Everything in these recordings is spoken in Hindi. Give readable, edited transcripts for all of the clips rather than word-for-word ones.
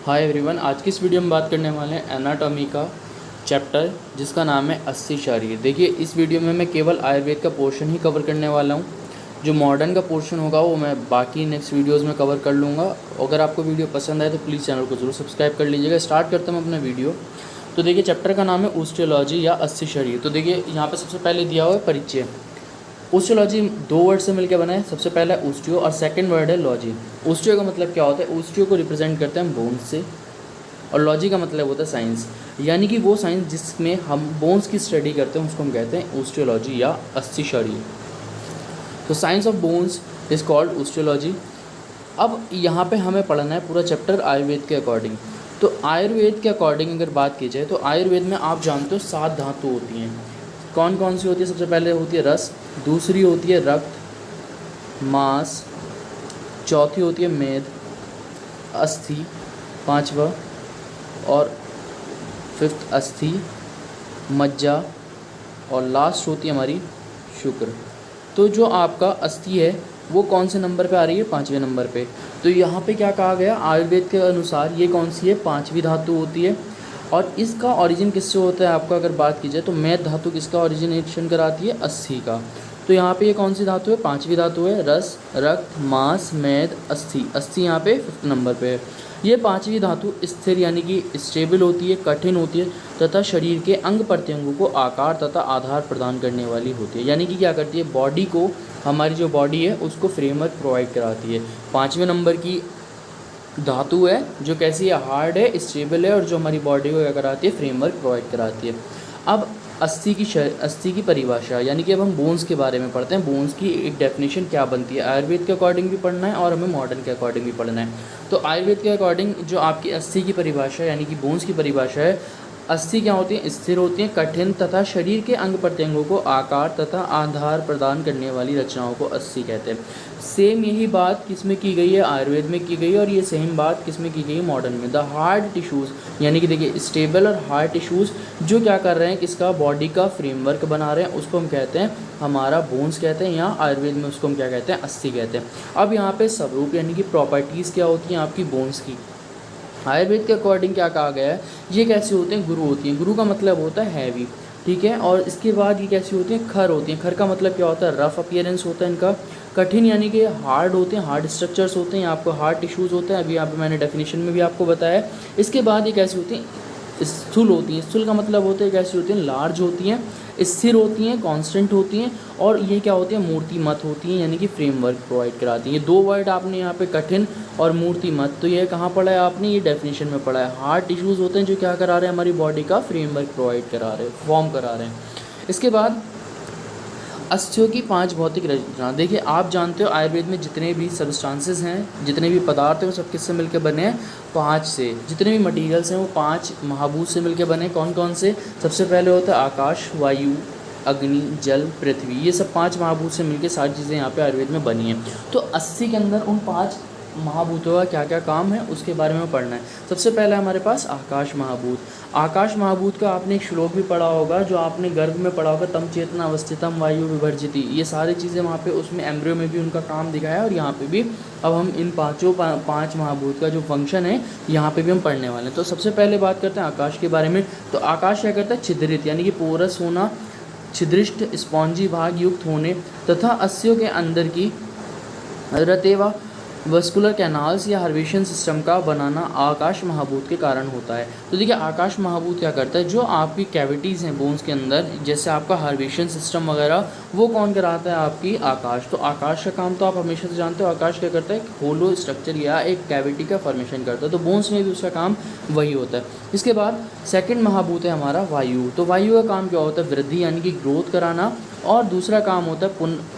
हाय एवरीवन, आज की इस वीडियो में बात करने वाले हैं एनाटॉमी का चैप्टर जिसका नाम है अस्सी शरीर। देखिए, इस वीडियो में मैं केवल आयुर्वेद का पोर्शन ही कवर करने वाला हूँ। जो मॉडर्न का पोर्शन होगा वो मैं बाकी नेक्स्ट वीडियोस में कवर कर लूँगा। अगर आपको वीडियो पसंद आए तो प्लीज़ चैनल को जरूर सब्सक्राइब कर लीजिएगा। स्टार्ट करता हूँ अपना वीडियो। तो देखिए, चैप्टर का नाम है ओस्टियोलॉजी या अस्सी शरीर। तो देखिए, यहाँ पर सबसे पहले दिया हुआ है परिचय। ओस्टियोलॉजी दो वर्ड से मिलकर बना है। सबसे पहला ओस्टियो और सेकंड वर्ड है लॉजी। ओस्टियो का मतलब क्या होता है? ओस्टियो को रिप्रेजेंट करते हैं हम बोन्स से, और लॉजी का मतलब होता है साइंस, यानी कि वो साइंस जिसमें हम बोन्स की स्टडी करते हैं उसको हम कहते हैं ओस्टियोलॉजी या अस्सी शरीर। तो science of bones is called osteology. अब यहाँ पे हमें पढ़ना है पूरा चैप्टर आयुर्वेद के अकॉर्डिंग। तो आयुर्वेद के अकॉर्डिंग अगर बात की जाए तो आयुर्वेद में आप जानते हो 7 धातु होती हैं। कौन कौन सी होती है? सबसे पहले होती है रस, दूसरी होती है रक्त, मांस, चौथी होती है मेद, अस्थि, पांचवा और फिफ्थ अस्थि, मज्जा, और लास्ट होती है हमारी शुक्र। तो जो आपका अस्थि है वो कौन से नंबर पे आ रही है? 5वें नंबर पे। तो यहाँ पे क्या कहा गया आयुर्वेद के अनुसार, ये कौन सी है? 5वीं धातु होती है। और इसका ओरिजिन किससे होता है आपका अगर बात की जाए तो मेद धातु किसका ओरिजिनेशन कराती है? अस्थि का। तो यहाँ पे ये कौन सी धातु है? 5वीं धातु है। रस, रक्त, मांस, मेद, अस्थि। अस्थि यहाँ पे 5th नंबर पे है। ये 5वीं धातु स्थिर यानी कि स्टेबल होती है, कठिन होती है तथा शरीर के अंग प्रत्यंगों को आकार तथा आधार प्रदान करने वाली होती है। यानी कि क्या करती है? बॉडी को, हमारी जो बॉडी है उसको फ्रेमवर्क प्रोवाइड कराती है। 5वें नंबर की धातु है जो कैसी है? हार्ड है, स्टेबल है, और जो हमारी बॉडी को क्या कराती है? फ्रेमवर्क प्रोवाइड कराती है। अब अस्थि की परिभाषा, यानी कि अब हम बोन्स के बारे में पढ़ते हैं। बोन्स की एक डेफिनेशन क्या बनती है? आयुर्वेद के अकॉर्डिंग भी पढ़ना है और हमें मॉडर्न के अकॉर्डिंग भी पढ़ना है। तो आयुर्वेद के अकॉर्डिंग जो आपकी अस्थि की परिभाषा यानी कि बोन्स की परिभाषा है, अस्थि क्या होती है? स्थिर होती हैं, कठिन तथा शरीर के अंग प्रत्यंगों को आकार तथा आधार प्रदान करने वाली रचनाओं को अस्थि कहते हैं। सेम यही बात किसमें की गई है? आयुर्वेद में की गई है। और ये सेम बात किसमें की गई है? मॉडर्न में। द हार्ड टिश्यूज़, यानी कि देखिए स्टेबल और हार्ड टिश्यूज़ जो क्या कर रहे हैं? किसका? बॉडी का फ्रेमवर्क बना रहे हैं, उसको हम कहते हैं हमारा बोन्स कहते हैं, या आयुर्वेद में उसको हम क्या कहते हैं? अस्थि कहते हैं। अब यहाँ पे स्वरूप यानी कि प्रॉपर्टीज़ क्या होती हैं आपकी बोन्स की? आयुर्वेद के अकॉर्डिंग क्या कहा गया है? ये कैसी होते हैं? गुरु होती हैं। गुरु का मतलब होता है हैवी, ठीक है। और इसके बाद ये कैसी होती हैं? खर होती हैं। खर का मतलब क्या होता है? रफ अपीयरेंस होता है इनका। कठिन यानी कि हार्ड होते हैं, हार्ड स्ट्रक्चर्स होते हैं, आपको हार्ड टिश्यूज़ होते हैं, अभी यहाँ पे मैंने डेफिनेशन में भी आपको बताया। इसके बाद ये कैसी होती हैं? स्थूल होती हैं। स्थूल का मतलब होता है कैसी होती हैं? लार्ज होती हैं, स्थिर होती हैं, कांस्टेंट होती हैं, और ये क्या होती है? मूर्तिमत होती हैं, यानी कि फ्रेमवर्क प्रोवाइड कराती हैं। ये दो वर्ड आपने यहाँ पे कठिन और मूर्तिमत, तो ये कहाँ पढ़ा है आपने? ये डेफिनेशन में पढ़ा है। हार्ड टिश्यूज़ होते हैं जो क्या करा रहे हैं? हमारी बॉडी का फ्रेमवर्क प्रोवाइड करा रहे हैं, फॉर्म करा रहे हैं। इसके बाद अस्थियों की 5 भौतिक रचना। देखिए, आप जानते हो आयुर्वेद में जितने भी सब्सटेंसेस हैं, जितने भी पदार्थ हैं, वो सब किससे मिलकर बने हैं? 5 से। जितने भी मटेरियल्स हैं वो 5 महाभूत से मिलकर बने। कौन कौन से? सबसे पहले होता है आकाश, वायु, अग्नि, जल, पृथ्वी। ये सब 5 महाभूत से मिलकर सारी चीज़ें यहाँ पे आयुर्वेद में बनी हैं। तो अस्सी के अंदर उन 5 महाभूतों का क्या क्या काम है उसके बारे में पढ़ना है। सबसे पहले हमारे पास आकाश महाभूत। आकाश महाभूत का आपने एक श्लोक भी पढ़ा होगा, जो आपने गर्भ में पढ़ा होगा, तम चेतना अवस्थितम वायु विभर्जिति। ये सारी चीज़ें वहाँ पे उसमें एम्ब्रियो में भी उनका काम दिखाया है, और यहाँ पे भी अब हम इन 5 महाभूत का जो फंक्शन है यहाँ पे भी हम पढ़ने वाले हैं। तो सबसे पहले बात करते हैं आकाश के बारे में। तो आकाश क्या करता है? छिद्रित यानी कि पोरस होना, छिद्रिष्ट स्पॉन्जी भाग युक्त होने तथा अस्थियों के अंदर की रतेवा वस्कुलर कैनाल्स या हर्वेशन सिस्टम का बनाना आकाश महाभूत के कारण होता है। तो देखिए, आकाश महाभूत क्या करता है? जो आपकी कैविटीज़ हैं बोन्स के अंदर, जैसे आपका हर्वेशन सिस्टम वगैरह, वो कौन कराता है? आपकी आकाश। तो आकाश का काम तो आप हमेशा से जानते हो, आकाश क्या करता है? होलो स्ट्रक्चर या एक कैविटी का फॉर्मेशन करता है। तो बोन्स में भी उसका काम वही होता है। इसके बाद सेकेंड महाभूत है हमारा वायु। तो वायु का काम क्या होता है? वृद्धि यानी कि ग्रोथ कराना, और दूसरा काम होता है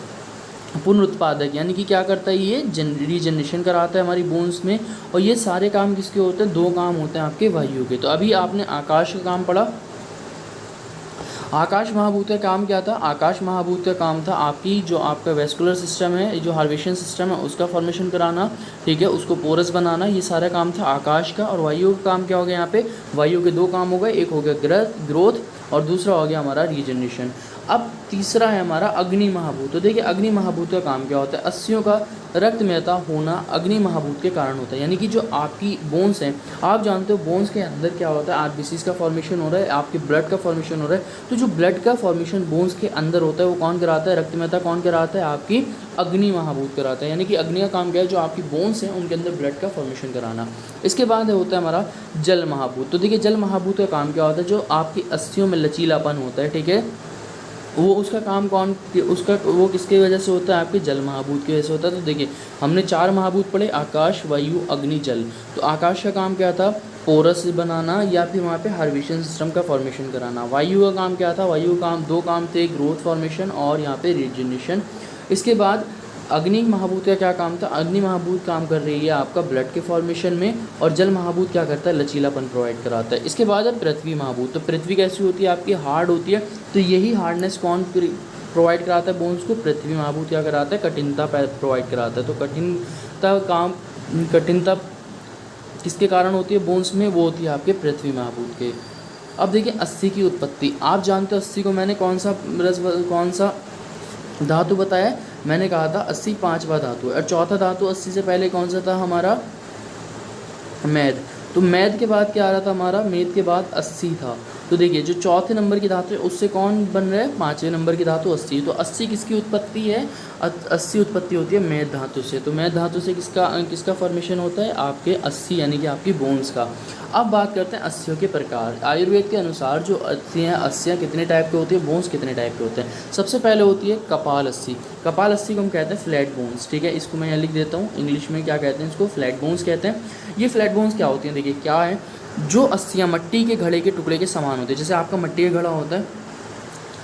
पुनरुत्पादक, यानी कि क्या करता है? ये रीजनरेशन कराता है हमारी बोन्स में। और ये सारे काम किसके होते हैं? 2 काम होते हैं आपके वायु के। तो अभी आपने आकाश का काम पढ़ा। आकाश महाभूत का काम क्या था? आकाश महाभूत का काम था आपकी जो आपका वेस्कुलर सिस्टम है, जो हार्वेशन सिस्टम है, उसका फॉर्मेशन कराना, ठीक है, उसको पोरस बनाना। ये सारा काम था आकाश का। और वायु का काम क्या हो गया यहाँ पे? वायु के 2 काम हो गए, एक हो गया ग्रोथ और दूसरा हो गया हमारा रीजनरेशन। अब तीसरा है हमारा अग्नि महाभूत। तो देखिए अग्नि महाभूत का काम क्या होता है, अस्थियों का रक्त मेहता होना अग्नि महाभूत के कारण होता है। यानी कि जो आपकी बोन्स हैं, आप जानते हो बोन्स के अंदर क्या होता है, आरबीसीज का फॉर्मेशन हो रहा है, आपके ब्लड का फॉर्मेशन हो रहा है। तो जो ब्लड का फॉर्मेशन बोन्स के अंदर होता है वो कौन कराता है, रक्त मेहता कौन कराता है, आपकी अग्नि महाभूत कराता है। यानी कि अग्नि का काम क्या है, जो आपकी बोन्स हैं उनके अंदर ब्लड का फॉर्मेशन कराना। इसके बाद होता है हमारा जल महाभूत। तो देखिए जल महाभूत का काम क्या होता है, जो आपकी अस्थियों में लचीलापन होता है, ठीक है, वो उसका काम वो किसकी वजह से होता है, आपके जल महाभूत की वजह से होता है। तो देखिए हमने 4 महाभूत पढ़े, आकाश, वायु, अग्नि, जल। तो आकाश का काम क्या था, पोरस बनाना या फिर वहाँ पे हार्वेशन सिस्टम का फॉर्मेशन कराना। वायु का काम क्या था, वायु का काम 2 काम थे, ग्रोथ फॉर्मेशन और यहाँ पे रिजनरेशन। इसके बाद अग्नि महाभूत का क्या काम था, अग्नि महाभूत काम कर रही है आपका ब्लड के फॉर्मेशन में, और जल महाभूत क्या करता है, लचीलापन प्रोवाइड कराता है। इसके बाद है पृथ्वी महाभूत। तो पृथ्वी कैसी होती है, आपकी हार्ड होती है। तो यही हार्डनेस कौन प्रोवाइड कराता है बोन्स को, पृथ्वी महाभूत क्या कराता है, कठिनता प्रोवाइड कराता है। तो कठिनता किसके कारण होती है बोन्स में, वो होती है आपके पृथ्वी महाभूत के। अब देखिए अस्थि की उत्पत्ति। आप जानते हो अस्थि को मैंने कौन सा धातु बताया है, मैंने कहा था अस्थि 5वां धातु है। और चौथा धातु अस्थि से पहले कौन सा था हमारा, मैद। तो मैद के बाद क्या आ रहा था हमारा, मेद के बाद अस्थि था। तो देखिए जो चौथे नंबर की धातु है उससे कौन बन रहा है, 5वें नंबर की धातु अस्थि। तो अस्थि किसकी उत्पत्ति है, अस्थि उत्पत्ति होती है मेद धातु से। तो मेद धातु से किसका फॉर्मेशन होता है, आपके अस्थि यानी कि आपकी बोन्स का। अब बात करते हैं अस्थियों के प्रकार। आयुर्वेद के अनुसार जो अस्थियाँ कितने टाइप के होती है, बोन्स कितने टाइप के होते हैं। सबसे पहले होती है कपाल अस्थि। कपाल अस्थि को हम कहते हैं फ्लैट बोन्स, ठीक है, इसको मैं यहाँ लिख देता हूँ। इंग्लिश में क्या कहते हैं इसको, फ्लैट बोन्स कहते हैं। ये फ्लैट बोन्स क्या होती हैं, देखिए क्या है, जो अस्थियाँ मिट्टी के घड़े के टुकड़े के समान होते हैं। जैसे आपका मिट्टी का घड़ा होता है,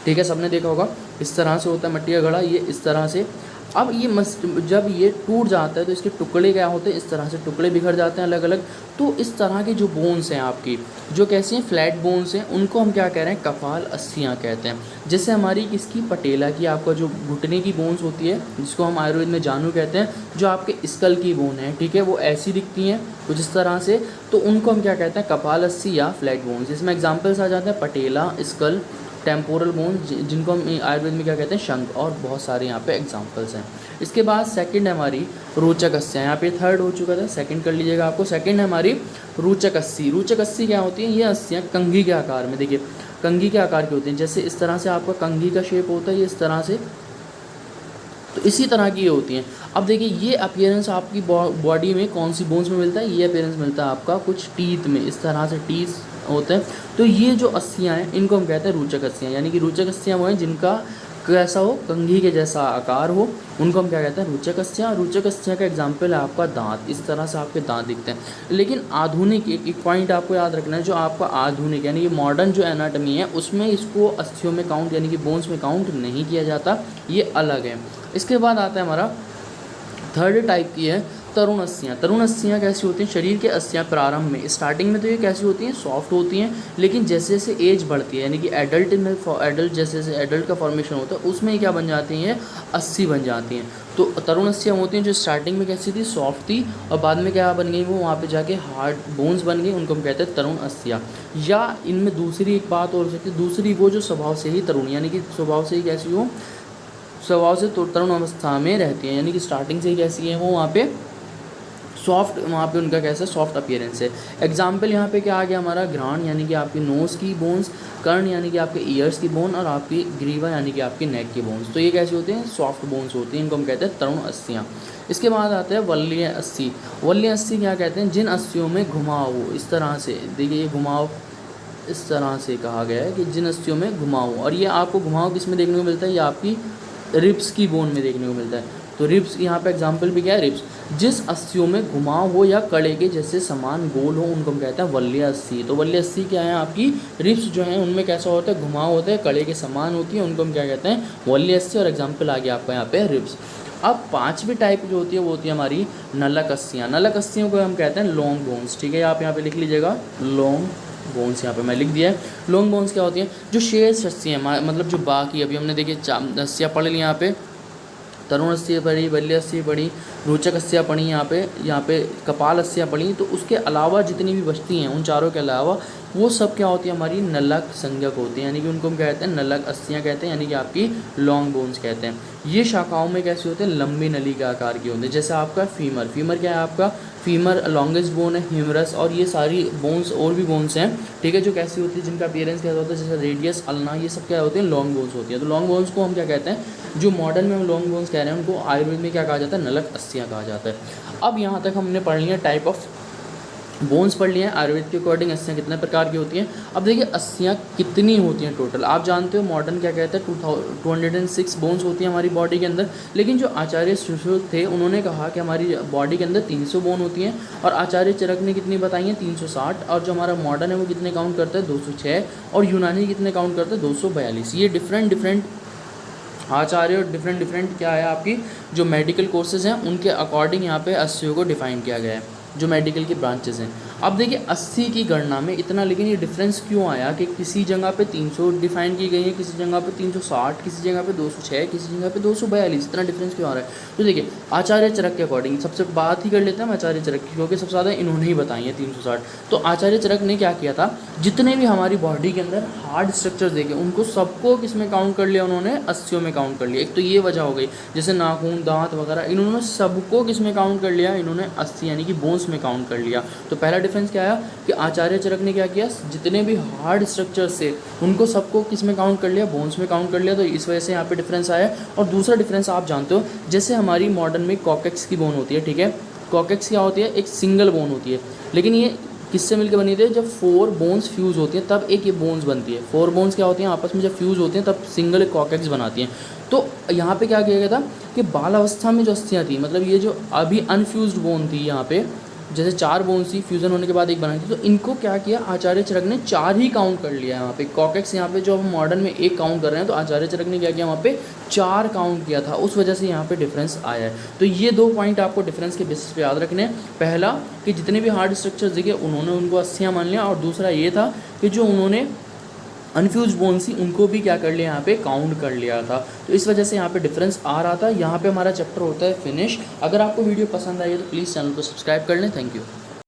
ठीक है, सबने देखा होगा, इस तरह से होता है मिट्टी का घड़ा, ये इस तरह से। अब ये जब ये टूट जाता है तो इसके टुकड़े क्या होते हैं, इस तरह से टुकड़े बिखर जाते हैं अलग अलग। तो इस तरह की जो बोन्स हैं आपकी, जो कैसी हैं, फ्लैट बोन्स हैं, उनको हम क्या कह रहे हैं, कपाल अस्थियाँ कहते हैं। जैसे हमारी किसकी, पटेला की, आपका जो घुटने की बोन्स होती है, जिसको हम आयुर्वेद में जानू कहते हैं, जो आपके स्कल की बोन है, ठीक है, वो ऐसी दिखती हैं कुछ इस तरह से। तो उनको हम क्या कहते हैं, कपाल अस्थि या फ्लैट बोन्स। इसमें एग्जाम्पल्स आ जाते हैं पटेला, स्कल, टेम्पोरल बोन, जिनको हम आयुर्वेद में क्या कहते हैं, शंख, और बहुत सारे यहाँ पे एग्जांपल्स हैं। इसके बाद सेकंड है हमारी रोचक अस्थियाँ। यहाँ पे थर्ड हो चुका था, सेकंड कर लीजिएगा आपको। सेकंड है हमारी रोचक अस्थि। रोचक अस्थि क्या होती है, ये अस्थियाँ कंघी के आकार में, देखिए कंघी के आकार की होती हैं। जैसे इस तरह से आपका कंघी का शेप होता है, ये इस तरह से, तो इसी तरह की ये होती हैं। अब देखिए ये अपीयरेंस आपकी बॉडी में कौन सी बोन्स में मिलता है, ये अपीयरेंस मिलता है आपका कुछ टीथ में, इस तरह से टीथ होते हैं। तो ये जो अस्थियाँ हैं इनको हम कहते हैं रोचक अस्थियाँ। यानी कि रोचक अस्थियाँ वो हैं जिनका कैसा हो, कंघी के जैसा आकार हो, उनको हम क्या कहते हैं, रोचक अस्थियाँ। रोचक अस्थियाँ का एग्जाम्पल है आपका दांत, इस तरह से आपके दांत दिखते हैं। लेकिन आधुनिक एक पॉइंट आपको याद रखना है, जो आपका आधुनिक यानी कि मॉडर्न जो एनाटमी है उसमें इसको अस्थियों में काउंट यानी कि बोन्स में काउंट नहीं किया जाता, ये अलग है। इसके बाद आता है हमारा थर्ड टाइप की है तरुण अस्थियाँ। तरुण अस्थियाँ कैसी होती हैं, शरीर के अस्थियाँ प्रारंभ में, स्टार्टिंग में तो ये कैसी होती हैं, सॉफ्ट होती हैं, लेकिन जैसे जैसे एज बढ़ती है यानी कि एडल्ट जैसे जैसे एडल्ट का फॉर्मेशन होता है उसमें क्या बन जाती हैं, अस्थि बन जाती हैं। तो तरुण अस्थियाँ होती हैं जो स्टार्टिंग में कैसी थी, सॉफ्ट थी, और बाद में क्या बन गई, वो वहाँ पे जाके हार्ड बोन्स बन गई, उनको हम कहते हैं तरुण अस्थियाँ। या इनमें दूसरी एक बात और हो सकती है, दूसरी वो जो स्वभाव से ही तरुण यानी कि स्वभाव से ही कैसी हो, स्वभाव से तरुण अवस्था में रहती हैं, यानी कि स्टार्टिंग से ही कैसी है वो, वहाँ पे सॉफ्ट, वहाँ पे उनका कैसा सॉफ्ट अपीयरेंस है। एग्जाम्पल यहाँ पे क्या आ गया हमारा, घ्राण यानी कि आपकी नोज़ की बोन्स, कर्ण यानी कि आपके ईयर्स की बोन, और आपकी ग्रीवा यानी कि आपकी नेक की बोन्स। तो ये कैसी होती हैं, सॉफ्ट बोन्स होती हैं, इनको हम कहते हैं तरुण अस्थियाँ। इसके बाद आते हैं वल्लीय अस्थि। वल्लीय अस्थि क्या कहते हैं, जिन अस्थियों में घुमाव हो, इस तरह से देखिए ये घुमाव इस तरह से कहा गया है कि जिन अस्थियों में घुमाव हो, और ये आपको घुमाव किस में देखने को मिलता है, ये आपकी रिब्स की बोन में देखने को मिलता है। तो रिब्स यहाँ पे एग्जांपल भी क्या है, रिब्स, जिस अस्थियों में घुमाव हो या कड़े के जैसे समान गोल हो, उनको हम कहते हैं वल्लीय अस्थि। तो वल्लीय अस्थि क्या है, आपकी रिब्स जो हैं उनमें कैसा होता है, घुमाव होता है, कड़े के समान होती है, उनको हम क्या कहते हैं, वल्लीय अस्थि। और एग्जाम्पल आ गया आपका यहाँ पे रिब्स। अब पाँचवीं टाइप जो होती है वो होती है हमारी नलक अस्थियाँ। नलक अस्थियों को हम कहते हैं लॉन्ग बोन्स, ठीक है, आप यहाँ पे लिख लीजिएगा लॉन्ग बोन्स, यहाँ पे मैं लिख दिया है। लॉन्ग बोन्स क्या होती हैं, जो शेष अस्थियाँ मतलब जो बाकी अभी हमने देखिए अस्थियाँ पढ़ ली यहाँ पे, तरुण अस्थियाँ पड़ी, बल्य अस्थियाँ पड़ी, रोचक अस्थियाँ पड़ी, यहाँ पे कपाल अस्थियाँ पड़ी। तो उसके अलावा जितनी भी बचती हैं उन चारों के अलावा वो सब क्या होती है, हमारी नलक संज्ञक होती है, यानी कि उनको हम कहते हैं नलक अस्थियाँ कहते हैं, यानी कि आपकी लॉन्ग बोन्स कहते हैं। ये शाखाओं में कैसे होते हैं, लंबी नली के आकार की होते हैं। जैसे आपका फीमर क्या है, आपका फीमर लॉन्गेस्ट बोन है, ह्यूमरस, और ये सारी बोन्स और भी बोन्स हैं, ठीक है, जो कैसी होती है, जिनका अपीयरेंस कैसा होता है, जैसे रेडियस, अल्ना, ये सब क्या होते हैं, लॉन्ग बोन्स होती है। तो लॉन्ग बोन्स को हम क्या कहते हैं, जो मॉडर्न में हम लॉन्ग बोन्स कह रहे हैं उनको आयुर्वेद में क्या कहा जाता है, नलक अस्थियाँ कहा जाता है। अब यहाँ तक हमने पढ़ लिया टाइप ऑफ बोन्स पढ़ लिए हैं। आयुर्वेद के अकॉर्डिंग अस्थियाँ कितने प्रकार की होती हैं। अब देखिए अस्थियाँ कितनी होती हैं टोटल, आप जानते हो मॉडर्न क्या कहते हैं, 206 बोन्स होती हैं हमारी बॉडी के अंदर, लेकिन जो आचार्य सुश्रुत थे उन्होंने कहा कि हमारी बॉडी के अंदर 300 बोन होती हैं, और आचार्य चरक ने कितनी बताई हैं, 360, और जो हमारा मॉडर्न है वो कितने काउंट करता है, 206, और यूनानी कितने काउंट करता है, 242। ये डिफरेंट आचार्य और डिफरेंट क्या है, आपकी जो मेडिकल कोर्सेज हैं उनके अकॉर्डिंग यहाँ पे अस्थियों को डिफाइन किया गया है, जो मेडिकल की ब्रांचेस हैं। अब देखिए 80 की गणना में इतना, लेकिन ये डिफरेंस क्यों आया कि किसी जगह पे 300 डिफाइन की गई है, किसी जगह पे 360, किसी जगह पे 206, किसी जगह पे 242, इतना डिफरेंस क्यों आ रहा है। तो देखिए आचार्य चरक के अकॉर्डिंग सबसे बात ही कर लेते हैं हम आचार्य चरक की, क्योंकि सबसे ज़्यादा इन्होंने ही बताई है 360। तो आचार्य चरक ने क्या किया था, जितने भी हमारी बॉडी के अंदर हार्ड स्ट्रक्चर्स देखे उनको सबको किस में काउंट कर लिया, उन्होंने अस्थियों में काउंट कर लिया। एक तो ये वजह हो गई, जैसे नाखून, दांत वगैरह, इन्होंने सबको किस में काउंट कर लिया, इन्होंने अस्थि यानी कि बोन्स में काउंट कर लिया। तो पहला डिफरेंस क्या आया कि आचार्य चरक ने क्या किया, जितने भी हार्ड स्ट्रक्चर्स थे उनको सबको किस में काउंट कर लिया, बोन्स में काउंट कर लिया। तो इस वजह से यहाँ पे डिफरेंस आया। और दूसरा डिफरेंस आप जानते हो, जैसे हमारी मॉडर्न में कॉकेक्स की बोन होती है, ठीक है, कॉकेक्स क्या होती है, एक सिंगल बोन होती है, लेकिन ये किससे मिलकर बनी थी, जब 4 बोन्स फ्यूज़ होती हैं तब एक ये बोन्स बनती है। 4 बोन्स क्या होती हैं, आपस में जब फ्यूज़ होती हैं तब सिंगल कॉकेक्स बनाती हैं। तो यहाँ पे क्या किया गया था कि बाल अवस्था में जो अस्थियाँ थी, मतलब ये जो अभी अनफ्यूज्ड बोन थी, यहाँ पे जैसे 4 बोन्स थी, फ्यूज़न होने के बाद एक बनाई थी, तो इनको क्या किया आचार्य चरक ने 4 ही काउंट कर लिया। यहाँ पे कॉकेक्स, यहाँ पे जो हम मॉडर्न में 1 काउंट कर रहे हैं, तो आचार्य चरक ने क्या किया, वहाँ पे 4 काउंट किया था, उस वजह से यहाँ पे डिफरेंस आया है। तो ये 2 पॉइंट आपको डिफरेंस के बेसिस पे याद रखने हैं। पहला कि जितने भी हार्ड स्ट्रक्चर्स दिखे उन्होंने उनको अस्थियाँ मान लिया, और दूसरा ये था कि जो उन्होंने अनफ्यूज बोन्स थी उनको भी क्या कर लिया, यहाँ पे काउंट कर लिया था। तो इस वजह से यहाँ पे डिफरेंस आ रहा था। यहाँ पे हमारा चैप्टर होता है फिनिश। अगर आपको वीडियो पसंद आई है तो प्लीज़ चैनल को सब्सक्राइब कर लें। Thank you.